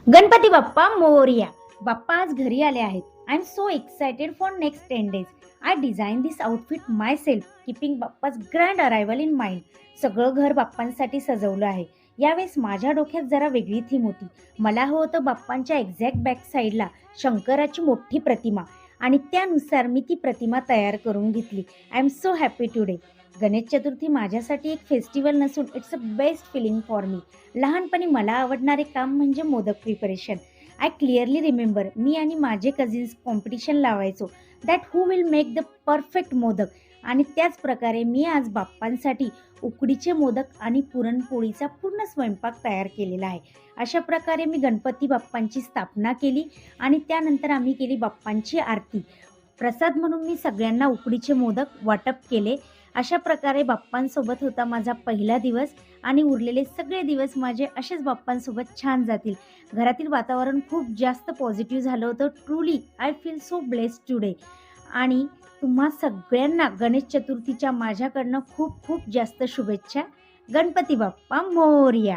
गणपती बाप्पा मोरया. बाप्पा आज घरी आले आहेत. I am so excited for next 10 days. I design this outfit my self, keeping Bappa's grand arrival in mind. सगळं घर बाप्पांसाठी सजवलं आहे. यावेळेस माझ्या डोक्यात जरा वेगळी थीम होती. मला हवं होतं बाप्पांच्या एक्झॅक्ट बॅक साईडला शंकराची मोठी प्रतिमा, आणि त्यानुसार मी ती प्रतिमा तयार करून घेतली. I am so happy today. Ganesh Chaturthi माझ्यासाठी एक फेस्टिवल नसून it's a best feeling for me. लहानपणी मला आवडणारे काम म्हणजे modak preparation. I clearly remember मी आणि माझे कझिन्स कॉम्पिटिशन लावायचो that who will make the perfect modak. आणि त्याच प्रकारे मी आज बाप्पांसाठी उकडीचे मोदक आणि पुरणपोळीचा पूर्ण स्वयंपाक तयार केलेला आहे. अशा प्रकारे मी गणपती बाप्पांची स्थापना केली आणि त्यानंतर आम्ही केली बाप्पांची आरती. प्रसाद म्हणून मी सगळ्यांना उकडीचे मोदक वाटप केले. अशा प्रकारे बाप्पांसोबत होता माझा पहिला दिवस, आणि उरलेले सगळे दिवस माझे असेच बाप्पांसोबत छान जातील. घरातील वातावरण खूप जास्त पॉझिटिव्ह झालं होतं. Truly I feel so blessed today. आणि तुम्हा सगळ्यांना गणेश चतुर्थीच्या माझ्याकडनं खूप खूप जास्त शुभेच्छा. गणपती बाप्पा मोरया.